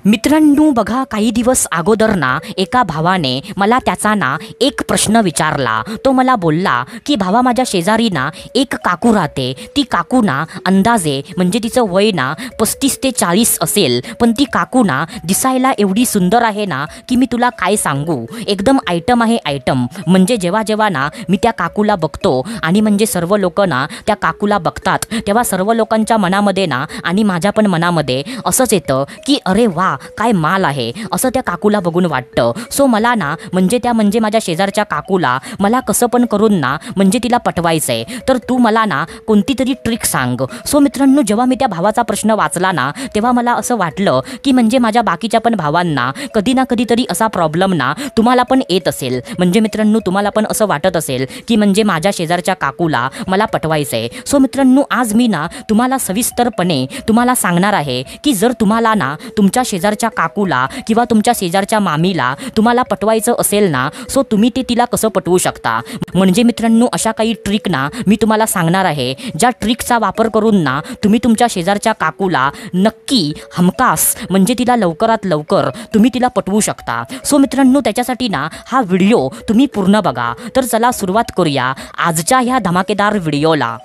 मित्रांनो बघा, काही दिवस अगोदर ना एका भावाने मला त्याचा ना एक प्रश्न विचारला। तो मला बोलला की भावा, माझ्या शेजारी ना एक काकू राहते। ती काकू ना अंदाजे म्हणजे तिचं वय ना 35 ते 40 असेल, पण ती काकू ना दिसायला एवढी सुंदर आहे ना की मी तुला काय सांगू, एकदम आयटम आहे आयटम। म्हणजे जेव्हा जेव्हा ना मी त्या काकूला बघतो आणि म्हणजे सर्व लोक ना त्या काकूला बघतात, तेव्हा सर्व लोकांच्या मनामध्ये ना आणि माझ्या पण मनामध्ये असंच येतं की अरे वा, काय माल आहे, असं त्या काकूला बघून वाटतं। सो मला ना म्हणजे माझ्या शेजारच्या काकूला मला कसं पण करून ना म्हणजे तिला पटवायचंय, तर तू मला ना कोणती तरी ट्रिक सांग। सो मित्रांनो, जेव्हा मी त्या भावाचा प्रश्न वाचला ना तेव्हा मला असं वाटलं की म्हणजे माझ्या बाकीच्या पण भावांना कधी ना कधीतरी असा प्रॉब्लेम ना तुम्हाला पण येत असेल। म्हणजे मित्रांनो, तुम्हाला पण असं वाटत असेल की म्हणजे माझ्या शेजारच्या काकूला मला पटवायचंय। सो मित्रांनो, आज मी ना तुम्हाला सविस्तरपणे तुम्हाला सांगणार आहे की जर तुम्हाला ना तुमच्या शेजारच्या काकूला किंवा तुमच्या शेजारच्या मामीला तुम्हाला पटवायचं असेल ना, सो तुम्ही ते तिला कसं पटवू शकता। म्हणजे मित्रांनो, अशा काही ट्रिक ना मी तुम्हाला सांगणार आहे, ज्या ट्रिकचा वापर करून ना तुम्ही तुमच्या शेजारच्या काकूला नक्की हमखास म्हणजे तिला लवकरात लवकर तुम्ही तिला पटवू शकता। सो मित्रांनो, त्याच्यासाठी ना हा व्हिडिओ तुम्ही पूर्ण बघा। तर चला सुरुवात करूया आजच्या ह्या धमाकेदार व्हिडिओला।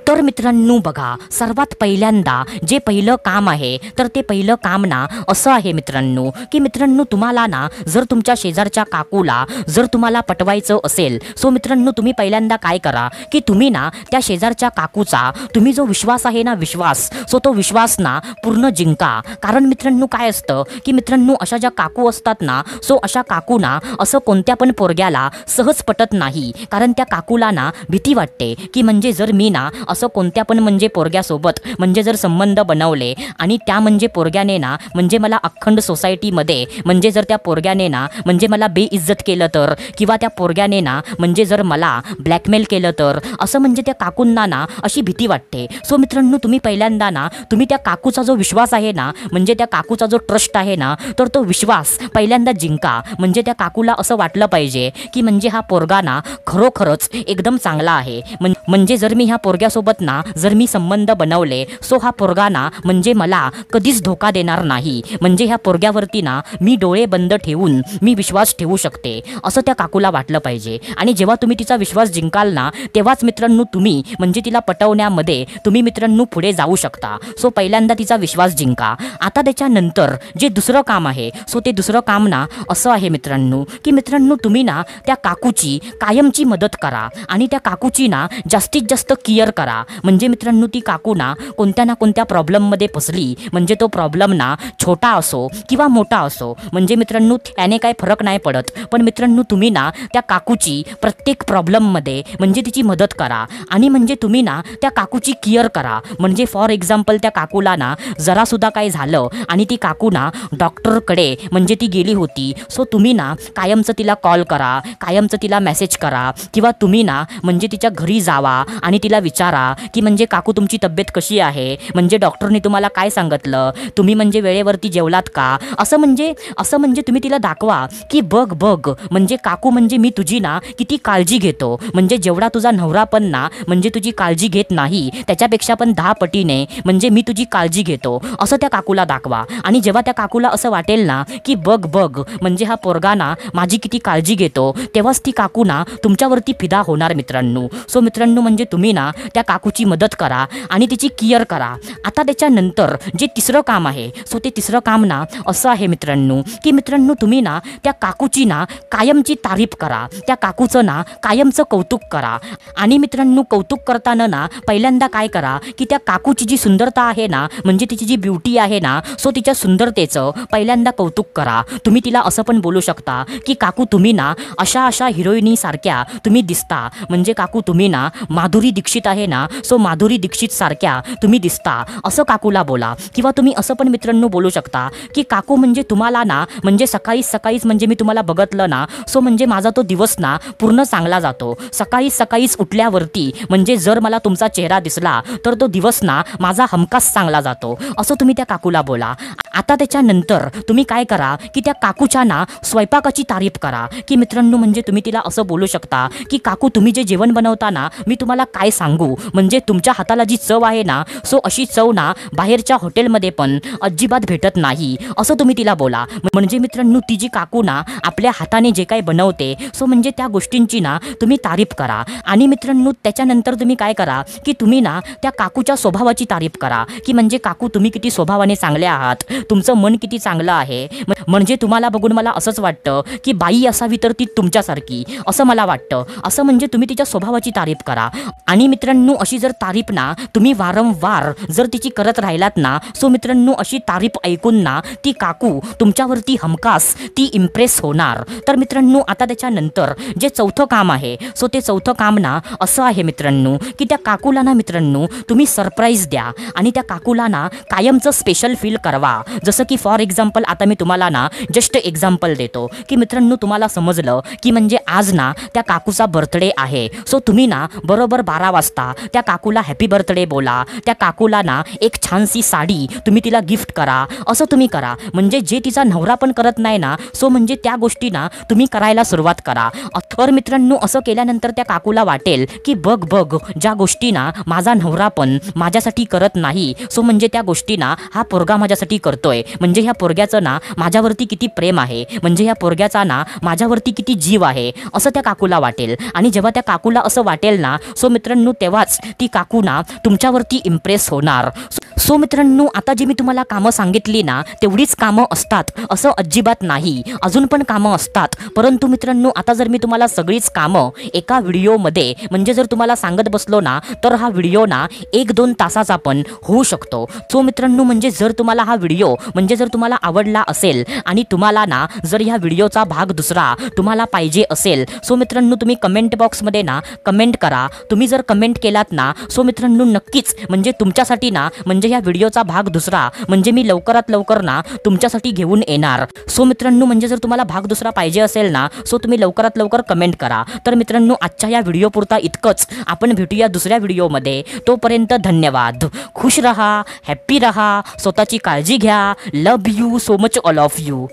तर मित्रांनो बघा, सर्वात पहिल्यांदा जे पहिलं काम आहे तर ते पहिलं काम ना असं आहे मित्रांनो की मित्रांनो, तुम्हाला ना जर तुमच्या शेजारच्या काकूला जर तुम्हाला पटवायचं असेल, सो मित्रांनो तुम्ही पहिल्यांदा काय करा की तुम्ही ना त्या शेजारच्या काकूचा तुम्ही जो विश्वास आहे ना विश्वास, सो तो विश्वास ना पूर्ण जिंका। कारण मित्रांनो काय असतं की मित्रांनो, अशा ज्या काकू असतात ना, सो अशा काकू ना असं कोणत्या पण पोरग्याला सहज पटत नाही। कारण त्या काकूला ना भीती वाटते की म्हणजे जर मी ना असं कोणत्या पण म्हणजे पोरग्यासोबत म्हणजे जर संबंध बनवले आणि त्या म्हणजे पोरग्याने ना म्हणजे मला अखंड सोसायटीमध्ये म्हणजे जर त्या पोरग्याने ना म्हणजे मला बेइज्जत केलं तर, किंवा त्या पोरग्याने ना म्हणजे जर मला ब्लॅकमेल केलं तर, असं म्हणजे त्या काकूंना ना अशी भीती वाटते। सो मित्रांनो, तुम्ही पहिल्यांदा ना तुम्ही त्या काकूचा जो विश्वास आहे ना म्हणजे त्या काकूचा जो ट्रस्ट आहे ना, तर तो विश्वास पहिल्यांदा जिंका। म्हणजे त्या काकूला असं वाटलं पाहिजे की म्हणजे हा पोरगा ना खरोखरच एकदम चांगला आहे। म्हणजे जर मी ह्या पोरग्यासोबत ना जर मी संबंध बनवले, सो हा पोरगा ना म्हणजे मला कधीच धोका देणार नाही। म्हणजे ह्या पोरग्यावरती ना मी डोळे बंद ठेवून मी विश्वास ठेवू शकते, असं त्या काकूला वाटलं पाहिजे। आणि जेव्हा तुम्ही तिचा विश्वास जिंकाल ना, तेव्हाच मित्रांनो तुम्ही म्हणजे तिला पटवण्यामध्ये तुम्ही मित्रांनो पुढे जाऊ शकता। सो पहिल्यांदा तिचा विश्वास जिंका। आता त्याच्यानंतर जे दुसरं काम आहे, सो ते दुसरं काम ना असं आहे मित्रांनो की मित्रांनो तुम्ही ना त्या काकूची कायमची मदत करा आणि त्या काकूची ना जास्तीत जास्त केअर करा। म्हणजे मित्रांनो, ती काकू ना कोणत्या ना कोणत्या प्रॉब्लेममध्ये फसली, म्हणजे तो प्रॉब्लेम ना छोटा असो किंवा मोठा असो, म्हणजे मित्रांनो त्याने काही फरक नाही पडत, पण मित्रांनो तुम्ही ना त्या काकूची प्रत्येक प्रॉब्लेममध्ये म्हणजे तिची मदत करा आणि म्हणजे तुम्ही ना त्या काकूची केअर करा। म्हणजे फॉर एक्झाम्पल त्या काकूला ना जरासुद्धा काय झालं आणि ती काकू ना डॉक्टरकडे म्हणजे ती गेली होती, सो तुम्ही ना कायमचं तिला कॉल करा, कायमचं तिला मेसेज करा, किंवा तुम्ही ना म्हणजे तिच्या घरी जावा आणि तिला विचारा की म्हणजे काकू तुमची तब्येत कशी आहे, म्हणजे डॉक्टरने तुम्हाला काय सांगितलं, तुम्ही म्हणजे वेळेवरती जेवलात का, असं म्हणजे तुम्ही तिला दाखवा की बघ बघ म्हणजे काकू म्हणजे मी तुझी ना किती काळजी घेतो। म्हणजे जेवढा तुझा नवरा पण ना म्हणजे तुझी काळजी घेत नाही, त्याच्यापेक्षा पण 10 पटीने म्हणजे मी तुझी काळजी घेतो, असं त्या काकूला दाखवा। आणि जेव्हा त्या काकूला असं वाटेल ना की बघ बघ म्हणजे हा पोरगा ना माझी किती काळजी घेतो, तेव्हाच ती काकू ना तुमच्यावरती फिदा होणार मित्रांनो। सो मित्रांनो, म्हणजे तुम्ही ना त्या काकूची मदत करा आणि तिची केअर करा। आता त्याच्यानंतर जे तिसरं काम आहे, सो ते तिसरं काम ना असं आहे मित्रांनो की मित्रांनो तुम्ही ना त्या काकूची ना कायमची तारीफ करा, त्या काकूचं ना कायमचं कौतुक करा। आणि मित्रांनो कौतुक करताना ना पहिल्यांदा काय करा की त्या काकूची जी सुंदरता आहे ना म्हणजे तिची जी ब्युटी आहे ना, सो तिच्या सुंदरतेचं पहिल्यांदा कौतुक करा। तुम्ही तिला असं पण बोलू शकता की काकू तुम्ही ना अशा अशा हिरोईनी सारख्या तुम्ही दिसता, म्हणजे काकू तुम्ही ना माधुरी दीक्षित आहे ना, सो माधुरी दीक्षित सारख्या तुम्ही दिसता, असं काकूला बोला। किंवा तुम्ही असं पण मित्रांनो बोलू शकता की काकू म्हणजे तुम्हाला ना म्हणजे सकाळीच म्हणजे मी तुम्हाला बघितलं ना, सो म्हणजे माझा तो दिवस ना पूर्ण चांगला जातो। सकाळीच उठल्यावरती म्हणजे जर मला तुमचा चेहरा दिसला तर तो दिवस ना माझा हमखास चांगला जातो, असं तुम्ही त्या काकूला बोला। आता त्याच्यानंतर तुम्ही काय करा की त्या काकूच्या ना स्वयंपाकाची तारीफ करा की मित्रांनो म्हणजे तुम्ही तिला असं बोलू शकता की काकू तुम्ही जे जेवण बनवता ना, मी तुम्हाला काय सांगू, म्हणजे तुमच्या हाताला जी चव आहे ना सो अशी चव ना बाहेरच्या हॉटेलमध्ये पण अजिबात भेटत नाही असं तुम्ही तिला बोला. म्हणजे मित्रांनो ती जी काकू ना आपल्या हाताने जे काही बनवते सो म्हणजे त्या गोष्टींची ना तुम्ही तारीफ करा. आणि मित्रांनो त्याच्यानंतर तुम्ही काय करा की तुम्ही ना त्या काकूच्या स्वभावाची तारीफ करा की म्हणजे काकू तुम्ही किती स्वभावाने चांगले आहात, तुमचं मन किती चांगलं आहे. म्हणजे तुम्हाला बघून मला असंच वाटतं की बाई असावी तर ती तुमच्यासारखी असं मला वाटतं. असं म्हणजे तुम्ही तिच्या स्वभावाची तारीफ करा. आणि मित्रांनो अशी जर तारीफ ना तुम्ही वारंवार जर तिची करत राहिलात ना सो मित्रांनो अशी तारीफ ऐकून ना ती काकू तुमच्यावरती हमखास ती इम्प्रेस होणार. तर मित्रांनो आता त्याच्यानंतर जे चौथं काम आहे सो ते चौथं काम ना असं आहे मित्रांनो की त्या काकूला ना मित्रांनो तुम्ही सरप्राईज द्या आणि त्या काकूला ना कायमचं स्पेशल फील करवा. जसं की फॉर एक्झाम्पल आता मी तुम्हाला ना जस्ट एक्झाम्पल देतो की मित्रांनो तुम्हाला समजलं की म्हणजे आज ना त्या काकूचा बर्थडे आहे सो तुम्ही ना बरोबर 12 वाजता त्या काकूला हॅपी बर्थडे बोला. त्या काकूला ना एक छानशी साडी तुम्ही तिला गिफ्ट करा. असं तुम्ही करा म्हणजे जे तिचा नवरा पण करत नाही ना सो म्हणजे त्या गोष्टी ना तुम्ही करायला सुरुवात करा. तर मित्रांनो असं केल्यानंतर त्या काकूला वाटेल की बघ बघ ज्या गोष्टी ना माझा नवरा पण माझ्यासाठी करत नाही सो म्हणजे त्या गोष्टी ना हा पोरगा माझ्यासाठी करतोय. म्हणजे ह्या पोरग्याचं ना माझ्यावरती किती प्रेम आहे, म्हणजे ह्या पोरग्याचा ना माझ्यावरती किती जीव आहे असं त्या काकूला वाटेल. आणि जेव्हा त्या काकूला असं वाटेल ना सो मित्रांनो तेव्हाच ती काकू ना तुमच्यावरती इम्प्रेस होणार. सो मित्रांनो आता जी मी तुम्हाला कामं सांगितली ना तेवढीच कामं असतात असं अजिबात नाही, अजून पण कामं असतात. परंतु मित्रांनो आता जर मी तुम्हाला सगळीच कामं एका व्हिडिओमध्ये म्हणजे जर तुम्हाला सांगत बसलो ना तर हा व्हिडिओ ना 1-2 तासाचा पण होऊ शकतो. सो मित्रांनो म्हणजे जर तुम्हाला हा व्हिडिओ म्हणजे जर तुम्हाला आवडला असेल आणि तुम्हाला ना जर ह्या व्हिडिओचा भाग दुसरा तुम्हाला पाहिजे असेल सो मित्रांनो तुम्ही कमेंट बॉक्समध्ये ना कमेंट करा. तुम्ही जर कमेंट केलात ना सो मित्रांनो नक्कीच म्हणजे तुमच्यासाठी ना म्हणजे ह्या व्हिडिओचा भाग दुसरा म्हणजे मी लवकरात लवकर ना तुमच्यासाठी घेऊन येणार. सो मित्रांनो म्हणजे जर तुम्हाला भाग दुसरा पाहिजे असेल ना सो तुम्ही लवकरात लवकर कमेंट करा. तर मित्रांनो आजच्या या व्हिडिओ पुरता इतकंच. आपण भेटूया दुसऱ्या व्हिडिओमध्ये. तोपर्यंत धन्यवाद. खुश रहा, हॅप्पी रहा, स्वतःची काळजी घ्या. Love you so much all of you.